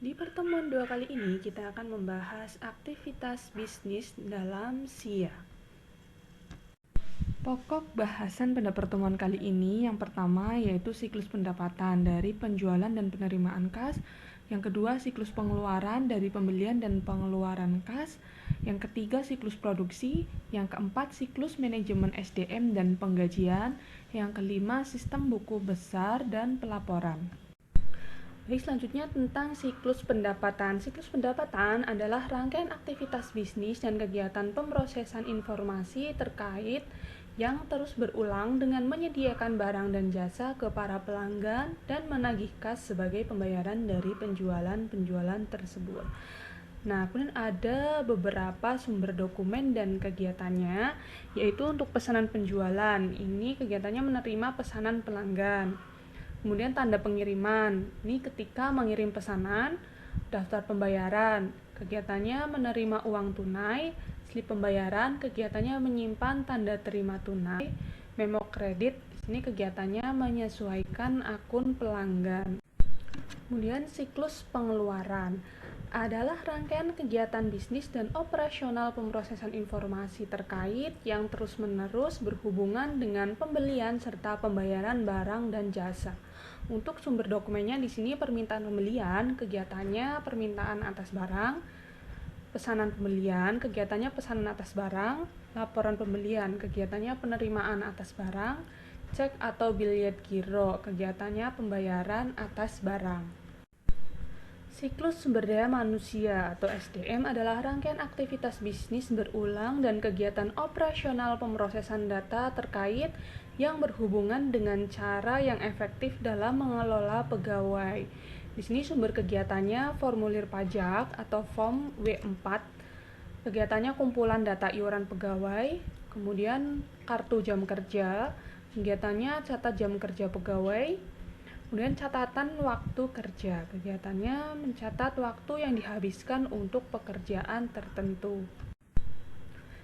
Di pertemuan 2 kali ini kita akan membahas aktivitas bisnis dalam SIA. Pokok bahasan pada pertemuan kali ini yang pertama yaitu siklus pendapatan dari penjualan dan penerimaan kas, yang kedua siklus pengeluaran dari pembelian dan pengeluaran kas, yang ketiga siklus produksi, yang keempat siklus manajemen SDM dan penggajian, yang kelima sistem buku besar dan pelaporan. Baik, selanjutnya tentang siklus pendapatan. Siklus pendapatan adalah rangkaian aktivitas bisnis dan kegiatan pemrosesan informasi terkait yang terus berulang dengan menyediakan barang dan jasa ke para pelanggan dan menagih kas sebagai pembayaran dari penjualan tersebut. Nah, kemudian ada beberapa sumber dokumen dan kegiatannya, yaitu untuk pesanan penjualan. Ini kegiatannya menerima pesanan pelanggan. Kemudian tanda pengiriman, ini ketika mengirim pesanan. Daftar pembayaran, kegiatannya menerima uang tunai. Slip pembayaran, kegiatannya menyimpan tanda terima tunai. Memo kredit, di sini kegiatannya menyesuaikan akun pelanggan. Kemudian siklus pengeluaran adalah rangkaian kegiatan bisnis dan operasional pemrosesan informasi terkait yang terus-menerus berhubungan dengan pembelian serta pembayaran barang dan jasa. Untuk sumber dokumennya di sini permintaan pembelian, kegiatannya permintaan atas barang, pesanan pembelian, kegiatannya pesanan atas barang, laporan pembelian, kegiatannya penerimaan atas barang, cek atau biljet giro, kegiatannya pembayaran atas barang. Siklus sumber daya manusia atau SDM adalah rangkaian aktivitas bisnis berulang dan kegiatan operasional pemrosesan data terkait yang berhubungan dengan cara yang efektif dalam mengelola pegawai. Di sini sumber kegiatannya formulir pajak atau form W4, kegiatannya kumpulan data iuran pegawai, kemudian kartu jam kerja, kegiatannya catat jam kerja pegawai, kemudian catatan waktu kerja, kegiatannya mencatat waktu yang dihabiskan untuk pekerjaan tertentu.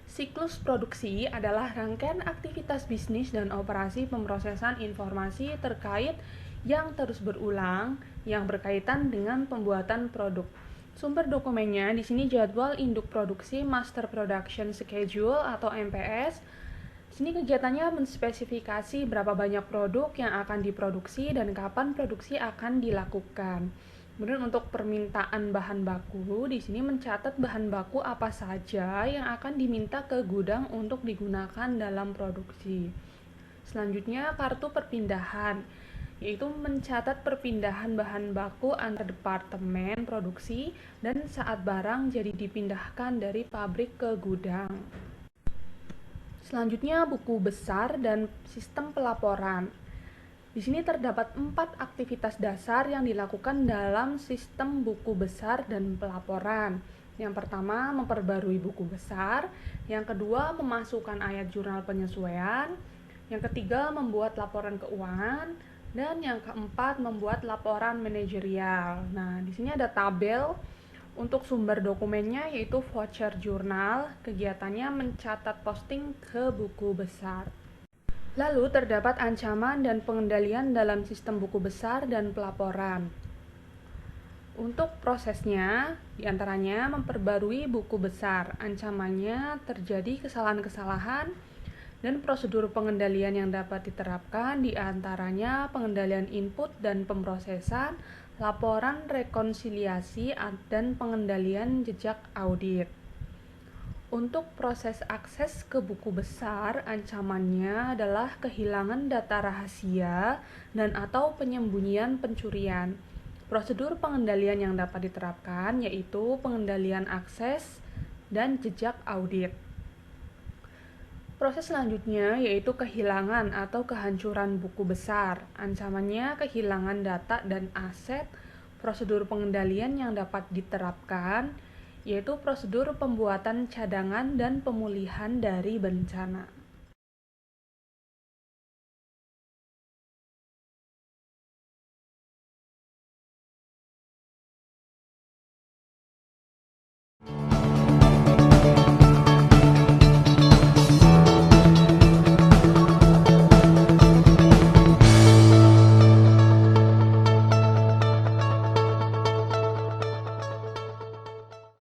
Siklus produksi adalah rangkaian aktivitas bisnis dan operasi pemrosesan informasi terkait yang terus berulang yang berkaitan dengan pembuatan produk. Sumber dokumennya di sini jadwal induk produksi Master Production Schedule atau MPS. Di sini kegiatannya menspesifikasi berapa banyak produk yang akan diproduksi dan kapan produksi akan dilakukan. Kemudian untuk permintaan bahan baku, di sini mencatat bahan baku apa saja yang akan diminta ke gudang untuk digunakan dalam produksi. Selanjutnya kartu perpindahan, yaitu mencatat perpindahan bahan baku antar departemen produksi dan saat barang jadi dipindahkan dari pabrik ke gudang. Selanjutnya buku besar dan sistem pelaporan. Di sini terdapat 4 aktivitas dasar yang dilakukan dalam sistem buku besar dan pelaporan. Yang pertama, memperbarui buku besar. Yang kedua, memasukkan ayat jurnal penyesuaian. Yang ketiga, membuat laporan keuangan. Dan yang keempat, membuat laporan manajerial. Nah, di sini ada tabel untuk sumber dokumennya, yaitu voucher jurnal. Kegiatannya mencatat posting ke buku besar. Lalu terdapat ancaman dan pengendalian dalam sistem buku besar dan pelaporan. Untuk prosesnya, diantaranya memperbarui buku besar. Ancamannya terjadi kesalahan-kesalahan dan prosedur pengendalian yang dapat diterapkan, diantaranya pengendalian input dan pemrosesan, laporan rekonsiliasi, dan pengendalian jejak audit. Untuk proses akses ke buku besar, ancamannya adalah kehilangan data rahasia dan atau penyembunyian pencurian. Prosedur pengendalian yang dapat diterapkan yaitu pengendalian akses dan jejak audit. Proses selanjutnya yaitu kehilangan atau kehancuran buku besar. Ancamannya kehilangan data dan aset. Prosedur pengendalian yang dapat diterapkan yaitu prosedur pembuatan cadangan dan pemulihan dari bencana.